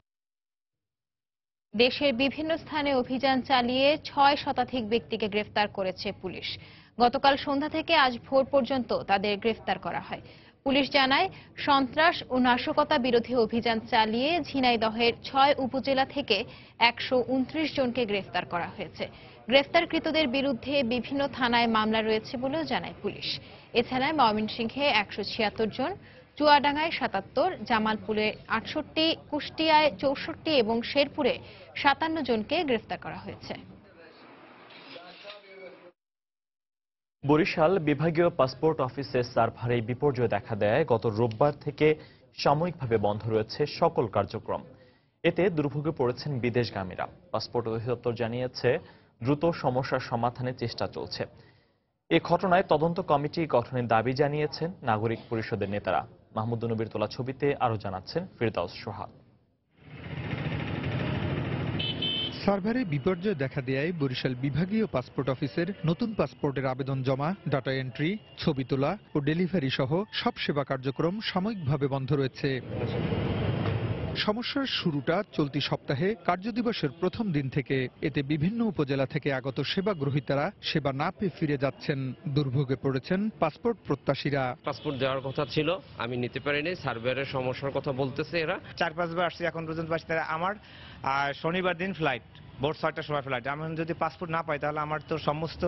দেশের বিভিন্ন স্থানে অভিযান চালিয়ে 6 শতাধিক ব্যক্তিকে গ্রেফতার করেছে পুলিশ। গতকাল সন্ধ্যা থেকে আজ ভোর পর্যন্ত তাদের গ্রেফতার করা হয়। পুলিশ জানায়, সন্ত্রাস ও নাশকতা বিরোধী অভিযান চালিয়ে ঝিনাইদহের 6 উপজেলা থেকে 129 জনকে গ্রেফতার করা হয়েছে। গ্রেফতারকৃতদের বিরুদ্ধে বিভিন্ন থানায় মামলা রয়েছে বলেও জানায় পুলিশ। এছাড়া ময়মনসিংহে 176 জন, চুয়াডাঙ্গায় 77, জামালপুরে 68, কুষ্টিয়ায় 64 এবং শেরপুরে 57 জনকে গ্রেফতার করা হয়েছে। বরিশাল বিভাগীয় পাসপোর্ট অফিসের সার্ভারে বিপর্যয় দেখা দেয় গত রোববার থেকে সাময়িকভাবে বন্ধ রয়েছে সকল কার্যক্রম। এতে দুর্ভোগে পড়েছেন বিদেশগামীরা। পাসপোর্ট অধিদপ্তর জানিয়েছে, দ্রুত সমস্যার সমাধানের চেষ্টা চলছে। এ ঘটনায় তদন্ত কমিটি গঠনের দাবি জানিয়েছেন নাগরিক পরিষদের নেতারা। মাহমুদ নবীর তোলা ছবিতে আরো জানাচ্ছেন ফিরদাউস সোহাগ। সার্ভারে বিপর্যয় দেখা দেয় বরিশাল বিভাগীয় পাসপোর্ট অফিসের নতুন পাসপোর্টের আবেদন জমা, ডাটা এন্ট্রি, ছবি তোলা ও ডেলিভারি সহ সব সেবা কার্যক্রম সাময়িকভাবে বন্ধ রয়েছে। সমস্যার শুরুটা চলতি সপ্তাহে কার্যদিবসের প্রথম দিন থেকে। এতে বিভিন্ন উপজেলা থেকে আগত সেবা গ্রহীতারা সেবা না পেয়ে ফিরে যাচ্ছেন। দুর্ভোগে পড়েছেন পাসপোর্ট প্রত্যাশীরা। পাসপোর্ট দেওয়ার কথা ছিল, আমি নিতে পারিনি। সার্ভারের সমস্যার কথা বলতেছে এরা। 4-5 বার আসছি, এখন পর্যন্ত পাচ্ছি। আমার শনিবার দিন ফ্লাইট, ভোর 6টার সময় ফ্লাইট। আমি যদি পাসপোর্ট না পাই তাহলে আমার তো সমস্ত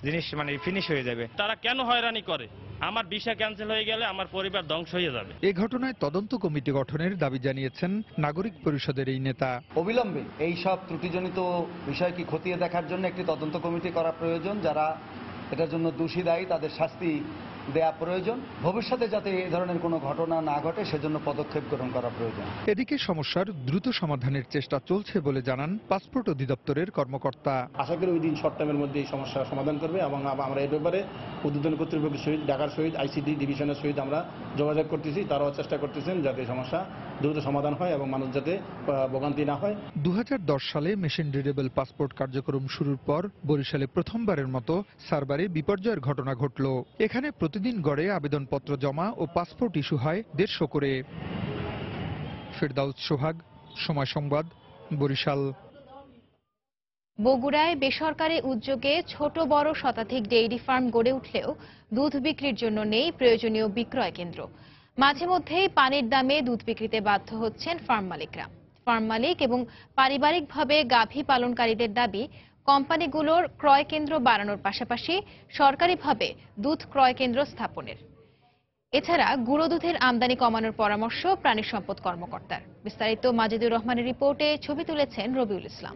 জিনিস ফিনিশ হয়ে যাবে। তারা কেন হয়রানি করে? আমার ভিসা ক্যান্সেল হয়ে গেলে আমার পরিবার ধ্বংস হয়ে যাবে। এই ঘটনায় তদন্ত কমিটি গঠনের দাবি জানিয়েছেন নাগরিক পরিষদের এই নেতা। অবিলম্বে এই সব ত্রুটিজনিত বিষয়কে খতিয়ে দেখার জন্য একটি তদন্ত কমিটি করা প্রয়োজন। যারা এটার জন্য দোষী দায়ী তাদের শাস্তি দেয়া প্রয়োজন। ভবিষ্যতে যাতে এই ধরনের কোনো ঘটনা না ঘটে সেজন্য পদক্ষেপ গ্রহণ করা প্রয়োজন। এদিকে সমস্যার দ্রুত সমাধানের চেষ্টা চলছে বলে জানান পাসপোর্ট অধিদপ্তরের কর্মকর্তা। আশা করি ওই দিন শর্ট টাইমের মধ্যে এই সমস্যার সমাধান করবে এবং আমরা এই ব্যাপারে উদ্বোধন কর্তৃপক্ষের সহিত, ঢাকার সহিত, আইসিডি ডিভিশনের সহিত আমরা যোগাযোগ করতেছি। তারাও চেষ্টা করতেছেন যাতে সমস্যা দ্রুত সমাধান হয় এবং মানুষ যাতে ভোগান্তি না হয়। 2010 সালে মেশিন রিডেবল পাসপোর্ট কার্যক্রম শুরুর পর বরিশালে প্রথমবারের মতো সার্ভারে বিপর্যয়ের ঘটনা ঘটল। এখানে প্রতিদিন গড়ে আবেদনপত্র জমা ও পাসপোর্ট ইস্যু হয় 150 করে। ফিরদাউস সোহাগ, সময় সংবাদ, বরিশাল। বগুড়ায় বেসরকারি উদ্যোগে ছোট বড় শতাধিক ডেইরি ফার্ম গড়ে উঠলেও দুধ বিক্রির জন্য নেই প্রয়োজনীয় বিক্রয় কেন্দ্র। মাঝে মধ্যেই পানির দামে দুধ বিক্রিতে বাধ্য হচ্ছেন ফার্ম মালিকরা। ফার্ম মালিক এবং পারিবারিকভাবে গাভী পালনকারীদের দাবি, কোম্পানিগুলোর ক্রয় কেন্দ্র বাড়ানোর পাশাপাশি সরকারিভাবে দুধ ক্রয় কেন্দ্র স্থাপনের। এছাড়া গুঁড়ো দুধের আমদানি কমানোর পরামর্শ প্রাণী সম্পদ কর্মকর্তার। বিস্তারিত মাজিদুর রহমানের রিপোর্টে ছবি তুলেছেন রবিউল ইসলাম।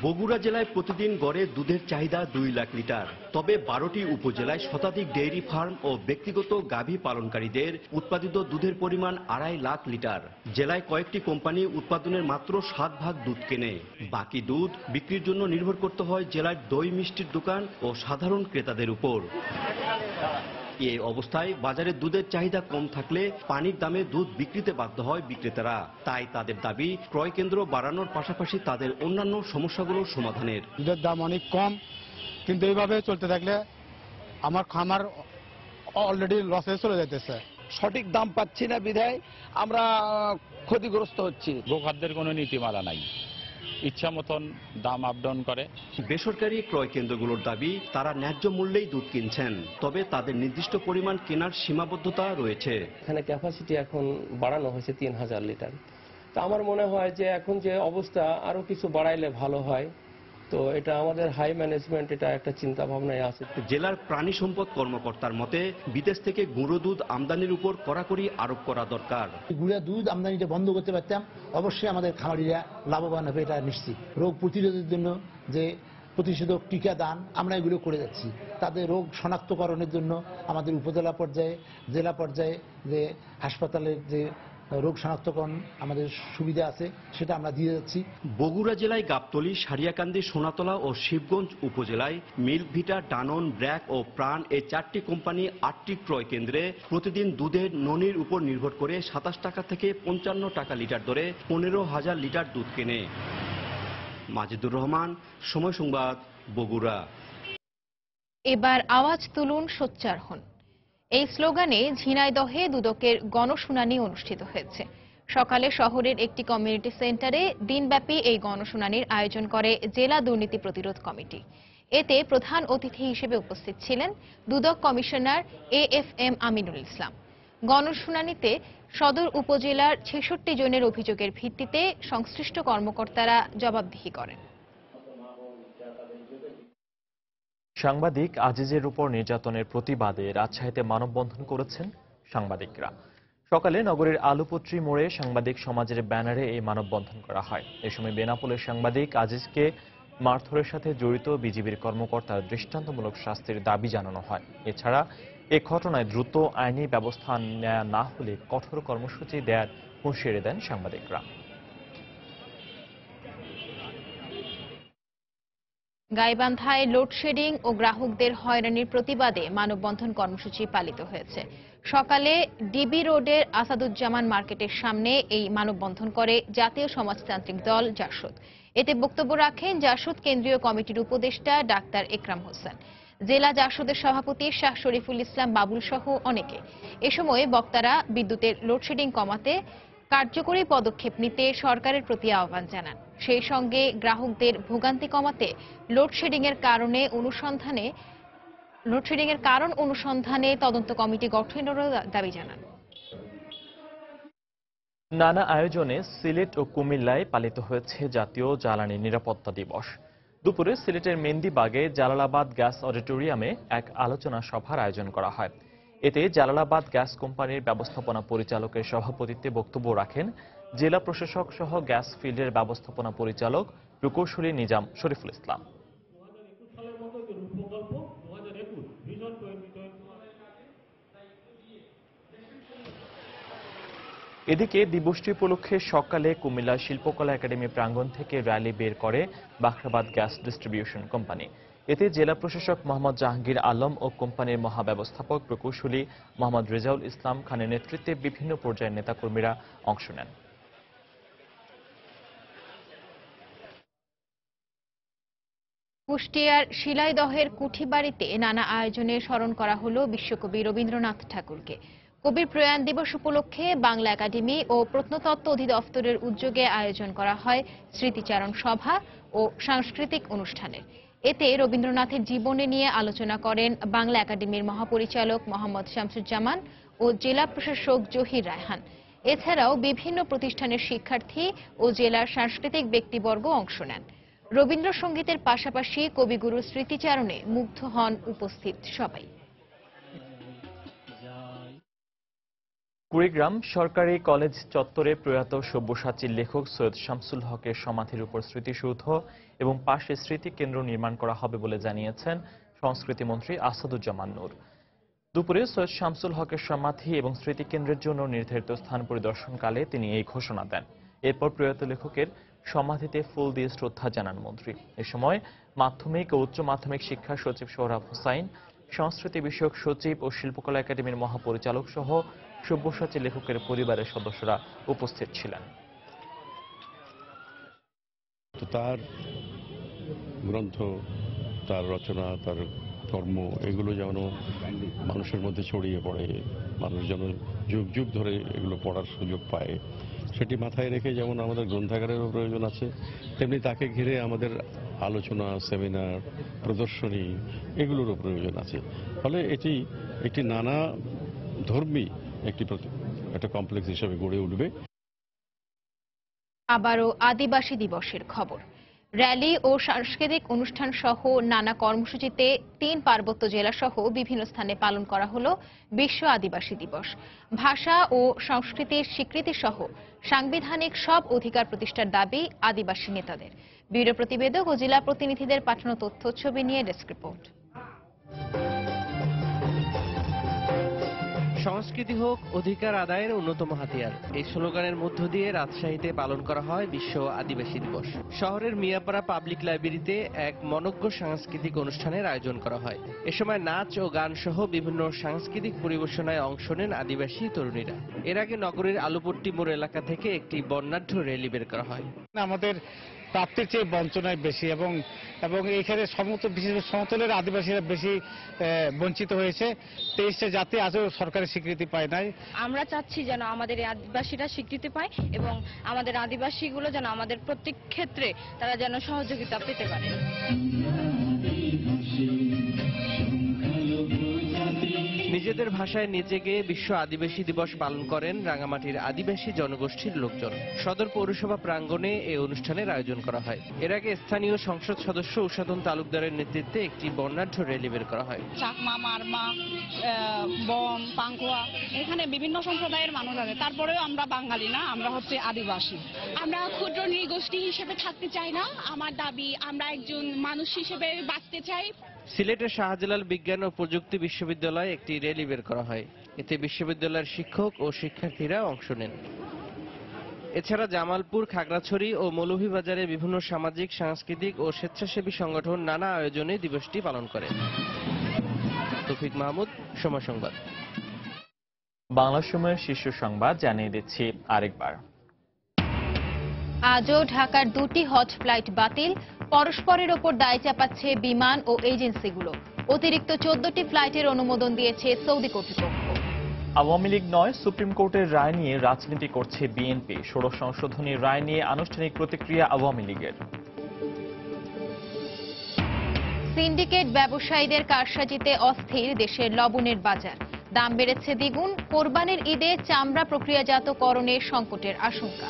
বগুড়া জেলায় প্রতিদিন গড়ে দুধের চাহিদা 2 লাখ লিটার। তবে 12টি উপজেলায় শতাধিক ডেইরি ফার্ম ও ব্যক্তিগত গাভী পালনকারীদের উৎপাদিত দুধের পরিমাণ 2.5 লাখ লিটার। জেলায় কয়েকটি কোম্পানি উৎপাদনের মাত্র 7 ভাগ দুধ কেনে। বাকি দুধ বিক্রির জন্য নির্ভর করতে হয় জেলার দই মিষ্টির দোকান ও সাধারণ ক্রেতাদের উপর। এই অবস্থায় বাজারে দুধের চাহিদা কম থাকলে পানির দামে দুধ বিক্রিতে বাধ্য হয় বিক্রেতারা। তাই তাদের দাবি ক্রয় কেন্দ্র বাড়ানোর পাশাপাশি তাদের অন্যান্য সমস্যাগুলোর সমাধানের। দুধের দাম অনেক কম, কিন্তু এইভাবে চলতে থাকলে আমার খামার অলরেডি লসে চলে যাইতেছে। সঠিক দাম পাচ্ছি না বিধায় আমরা ক্ষতিগ্রস্ত হচ্ছি। গোখাদ্যের কোনো নীতিমালা নাই, ইচ্ছা মতন দাম আপ ডাউন করে। বেসরকারি ক্রয় কেন্দ্রগুলোর দাবি তারা ন্যায্য মূল্যেই দুধ কিনছেন, তবে তাদের নির্দিষ্ট পরিমাণ কেনার সীমাবদ্ধতা রয়েছে। এখানে ক্যাপাসিটি এখন বাড়ানো হয়েছে 3000 লিটার। তো আমার মনে হয় যে এখন যে অবস্থা আরো কিছু বাড়াইলে ভালো হয়। তো এটা আমাদের হাই ম্যানেজমেন্ট এটা একটা চিন্তা ভাবনায় আছে। জেলার প্রাণী সম্পদ কর্মকর্তার মতে বিদেশ থেকে গুঁড়ো দুধ আমদানির উপর কড়াকড়ি আরোপ করা দরকার। গুঁড়া দুধ আমদানিটা বন্ধ করতে পারতাম, অবশ্যই আমাদের খামারিরা লাভবান হবে, এটা নিশ্চিত। রোগ প্রতিরোধের জন্য যে প্রতিষেধক টিকা দান আমরা এগুলো করে যাচ্ছি। তাদের রোগ শনাক্তকরণের জন্য আমাদের উপজেলা পর্যায়ে জেলা পর্যায়ে যে হাসপাতালের যে রোগ শনাক্তকরণ আমাদের সুবিধা আছে সেটা আমরা দিয়ে যাচ্ছি। বগুড়া জেলায় গাবতলী, সারিয়াকান্দি, সোনাতলা ও শিবগঞ্জ উপজেলায় মিল্ক ভিটা, ডানন, ব্র্যাক ও প্রাণ এই 4টি কোম্পানি 8টি ক্রয় কেন্দ্রে প্রতিদিন দুধের ননির উপর নির্ভর করে 27 টাকা থেকে 55 টাকা লিটার দরে 15,000 লিটার দুধ কেনে। মাজিদুর রহমান, সময় সংবাদ, বগুড়া। এবার আওয়াজ তুলুন, সোচ্চার হন। এই স্লোগানে ঝিনাইদহে দুদকের গণশুনানি অনুষ্ঠিত হয়েছে। সকালে শহরের একটি কমিউনিটি সেন্টারে দিনব্যাপী এই গণশুনানির আয়োজন করে জেলা দুর্নীতি প্রতিরোধ কমিটি। এতে প্রধান অতিথি হিসেবে উপস্থিত ছিলেন দুদক কমিশনার AFM আমিনুল ইসলাম। গণশুনানিতে সদর উপজেলার 66 জনের অভিযোগের ভিত্তিতে সংশ্লিষ্ট কর্মকর্তারা জবাবদিহি করেন। সাংবাদিক আজিজের উপর নির্যাতনের প্রতিবাদে রাজশাহীতে মানববন্ধন করেছেন সাংবাদিকরা। সকালে নগরীর আলুপত্রী মোড়ে সাংবাদিক সমাজের ব্যানারে এই মানববন্ধন করা হয়। এ সময় বেনাপোলের সাংবাদিক আজিজকে মারধরের সাথে জড়িত বিজিবির কর্মকর্তার দৃষ্টান্তমূলক শাস্তির দাবি জানানো হয়। এছাড়া এ ঘটনায় দ্রুত আইনি ব্যবস্থা নেওয়া না হলে কঠোর কর্মসূচি দেওয়ার হুঁশিয়ারি দেন সাংবাদিকরা। গাইবান্ধায় লোডশেডিং ও গ্রাহকদের হয়রানির প্রতিবাদে মানববন্ধন কর্মসূচি পালিত হয়েছে। সকালে ডিবি রোডের আসাদুজ্জামান মার্কেটের সামনে এই মানববন্ধন করে জাতীয় সমাজতান্ত্রিক দল জাসদ। এতে বক্তব্য রাখেন জাসদ কেন্দ্রীয় কমিটির উপদেষ্টা ডাক্তার একরাম হোসেন, জেলা জাসদের সভাপতি শাহ শরীফুল ইসলাম বাবুল সহ অনেকে। এ সময় বক্তারা বিদ্যুতের লোডশেডিং কমাতে কার্যকরী পদক্ষেপ নিতে সরকারের প্রতি আহ্বান জানান। সেই সঙ্গে গ্রাহকদের ভোগান্তি কমাতে লোডশেডিং এর কারণ অনুসন্ধানে তদন্ত কমিটি গঠনেরও দাবি জানান। নানা আয়োজনে সিলেট ও কুমিল্লায় পালিত হয়েছে জাতীয় জ্বালানি নিরাপত্তা দিবস। দুপুরে সিলেটের মেন্দিবাগে জালালাবাদ গ্যাস অডিটোরিয়ামে এক আলোচনা সভার আয়োজন করা হয়। এতে জালালাবাদ গ্যাস কোম্পানির ব্যবস্থাপনা পরিচালকের সভাপতিত্বে বক্তব্য রাখেন জেলা প্রশাসক সহ গ্যাস ফিল্ডের ব্যবস্থাপনা পরিচালক প্রকৌশলী নিজাম শরীফুল ইসলাম। এদিকে দিবসটি উপলক্ষে সকালে কুমিল্লা শিল্পকলা একাডেমি প্রাঙ্গণ থেকে র্যালি বের করে বাখরাবাদ গ্যাস ডিস্ট্রিবিউশন কোম্পানি। এতে জেলা প্রশাসক মোহাম্মদ জাহাঙ্গীর আলম ও কোম্পানির মহাব্যবস্থাপক প্রকৌশলী মোহাম্মদ রেজাউল ইসলাম খানের নেতৃত্বে বিভিন্ন পর্যায়ের নেতাকর্মীরা অংশ নেন। কুষ্টিয়ার শিলাইদহের কুঠিবাড়িতে নানা আয়োজনে স্মরণ করা হলো বিশ্বকবি রবীন্দ্রনাথ ঠাকুরকে। কবির প্রয়াণ দিবস উপলক্ষে বাংলা একাডেমি ও প্রত্নতত্ত্ব অধিদপ্তরের উদ্যোগে আয়োজন করা হয় স্মৃতিচারণ সভা ও সাংস্কৃতিক অনুষ্ঠানের। এতে রবীন্দ্রনাথের জীবনী নিয়ে আলোচনা করেন বাংলা একাডেমির মহাপরিচালক মোহাম্মদ শামসুজ্জামান ও জেলা প্রশাসক জহির রায়হান। এছাড়াও বিভিন্ন প্রতিষ্ঠানের শিক্ষার্থী ও জেলার সাংস্কৃতিক ব্যক্তিবর্গ অংশ নেন। রবীন্দ্রসঙ্গীতের পাশাপাশি কবিগুরুর স্মৃতিচারণে মুগ্ধ হন উপস্থিত সবাই। কুড়িগ্রাম সরকারি কলেজ চত্বরে প্রয়াত সব্যসাচীর লেখক সৈয়দ শামসুল হকের সমাধির উপর স্মৃতিসৌধ এবং পাশে স্মৃতিকেন্দ্র নির্মাণ করা হবে বলে জানিয়েছেন সংস্কৃতিমন্ত্রী আসাদুজ্জামান নূর। দুপুরে সৈয়দ শামসুল হকের সমাধি এবং স্মৃতিকেন্দ্রের জন্য নির্ধারিত স্থান পরিদর্শনকালে তিনি এই ঘোষণা দেন। এরপর প্রয়াত লেখকের সমাধিতে ফুল দিয়ে শ্রদ্ধা জানান মন্ত্রী। এ সময় মাধ্যমিক ও উচ্চ মাধ্যমিক শিক্ষা সচিব সোহরাব হোসাইন, সংস্কৃতি বিষয়ক সচিব ও শিল্পকলা একাডেমির মহাপরিচালক সহ সব্যসাচী লেখকের পরিবারের সদস্যরা উপস্থিত ছিলেন। তার গ্রন্থ, তার রচনা, তার কর্ম এগুলো যেন মানুষের মধ্যে ছড়িয়ে পড়ে, মানুষ যেন যুগ যুগ ধরে এগুলো পড়ার সুযোগ পায়, সেটি মাথায় রেখে যেমন আমাদের গ্রন্থাগারেরও প্রয়োজন আছে, তেমনি তাকে ঘিরে আমাদের আলোচনা, সেমিনার, প্রদর্শনী এগুলোরও প্রয়োজন আছে। ফলে এটি একটি নানা ধর্মী একটা কমপ্লেক্স হিসেবে গড়ে উঠবে। আবারও আদিবাসী দিবসের খবর। র্যালি ও সাংস্কৃতিক অনুষ্ঠান সহ নানা কর্মসূচিতে ৩ পার্বত্য জেলা সহ বিভিন্ন স্থানে পালন করা হলো বিশ্ব আদিবাসী দিবস। ভাষা ও সংস্কৃতির স্বীকৃতি সহ সাংবিধানিক সব অধিকার প্রতিষ্ঠার দাবি আদিবাসী নেতাদের। ব্যুরো প্রতিবেদক ও জেলা প্রতিনিধিদের পাঠানো তথ্য ছবি নিয়ে ডেস্ক রিপোর্ট। সংস্কৃতি হোক অধিকার আদায়ের অন্যতম হাতিয়ার, এই স্লোগানের মধ্য দিয়ে রাজশাহীতে পালন করা হয় বিশ্ব আদিবাসী দিবস। শহরের মিয়াপাড়া পাবলিক লাইব্রেরিতে এক মনোজ্ঞ সাংস্কৃতিক অনুষ্ঠানের আয়োজন করা হয়। এ সময় নাচ ও গান সহ বিভিন্ন সাংস্কৃতিক পরিবেশনায় অংশ নেন আদিবাসী তরুণীরা। এর আগে নগরীর আলুপট্টি মোড় এলাকা থেকে একটি বর্ণাঢ্য র্যালি বের করা হয়। আমাদের প্রাপ্তির চেয়ে বঞ্চনায় বেশি এবং এইখানে সমতলের আদিবাসীরা বেশি বঞ্চিত হয়েছে। 23টা জাতি আজও সরকারের স্বীকৃতি পায় নাই। আমরা চাচ্ছি যেন আমাদের এই আদিবাসীরা স্বীকৃতি পায় এবং আমাদের আদিবাসীগুলো যেন আমাদের প্রত্যেক ক্ষেত্রে তারা যেন সহযোগিতা পেতে পারে। নিজেদের ভাষায় নেচে গেয়ে বিশ্ব আদিবাসী দিবস পালন করেন রাঙামাটির আদিবাসী জনগোষ্ঠীর লোকজন। সদর পৌরসভা প্রাঙ্গণে এই অনুষ্ঠানের আয়োজন করা হয়। এর আগে স্থানীয় সংসদ সদস্য উষাদন তালুকদারের নেতৃত্বে একটি বর্ণাঢ্য র্যালি বের করা হয়। চাকমা, মারমা, বন, পাঙ্কুয়া, এখানে বিভিন্ন সম্প্রদায়ের মানুষ আছে। তারপরেও আমরা বাঙালি না, আমরা হচ্ছে আদিবাসী। আমরা ক্ষুদ্র নৃগোষ্ঠী হিসেবে থাকতে চাই না। আমার দাবি আমরা একজন মানুষ হিসেবে বাঁচতে চাই। সিলেটের শাহজালাল বিজ্ঞান ও প্রযুক্তি বিশ্ববিদ্যালয়ে একটি র্যালি বের করা হয়। এতে বিশ্ববিদ্যালয়ের শিক্ষক ও শিক্ষার্থীরা অংশ নেন। এছাড়া জামালপুর, খাগড়াছড়ি ও মৌলভীবাজারে বিভিন্ন সামাজিক, সাংস্কৃতিক ও স্বেচ্ছাসেবী সংগঠন নানা আয়োজনে দিবসটি পালন করে। তৌফিক মাহমুদ, সময় সংবাদ। বাংলা সময়ের শীর্ষ সংবাদ জানিয়ে দিচ্ছি আরেকবার। আজও ঢাকার 2টি হজ ফ্লাইট বাতিল, পরস্পরের ওপর দায় চাপাচ্ছে বিমান ও এজেন্সিগুলো। অতিরিক্ত 14টি ফ্লাইটের অনুমোদন দিয়েছে সৌদি কর্তৃপক্ষ। আওয়ামী লীগ নয়, সুপ্রিম কোর্টের রায় নিয়ে রাজনীতি করছে বিএনপি। ষোড়শ সংশোধনী রায় নিয়ে আনুষ্ঠানিক প্রতিক্রিয়া আওয়ামী লীগের। সিন্ডিকেট ব্যবসায়ীদের কারসাজিতে অস্থির দেশের লবণের বাজার। দাম বেড়েছে দ্বিগুণ। কোরবানির ঈদে চামড়া প্রক্রিয়াজাতকরণে সংকটের আশঙ্কা।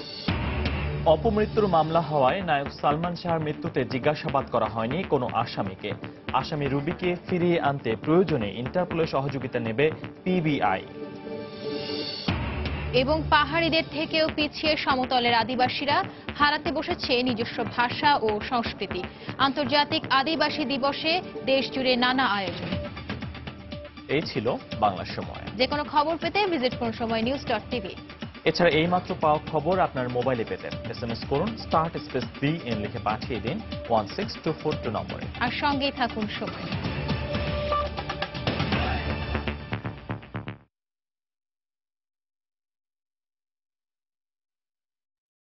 অপমৃত্যুর মামলা হওয়ায় নায়ক সালমান শাহর মৃত্যুতে জিজ্ঞাসাবাদ করা হয়নি কোনো আসামিকে। আসামি রুবিকে ফিরিয়ে আনতে প্রয়োজনে ইন্টারপোলের সহযোগিতা নেবে পিবিআই। এবং পাহাড়িদের থেকেও পিছিয়ে সমতলের আদিবাসীরা, হারাতে বসেছে নিজস্ব ভাষা ও সংস্কৃতি। আন্তর্জাতিক আদিবাসী দিবসে দেশজুড়ে নানা আয়োজন। এই ছিল বাংলা সময়। যে কোনো খবর পেতে ভিজিট করুন সময়নিউজ.tv। এছাড়া এই মাত্র পাওয়া খবর আপনার মোবাইলে পেতে SMS করুন *BN লিখে পাঠিয়ে দিন 16242 নম্বরে। আর সঙ্গেই থাকুন সময়।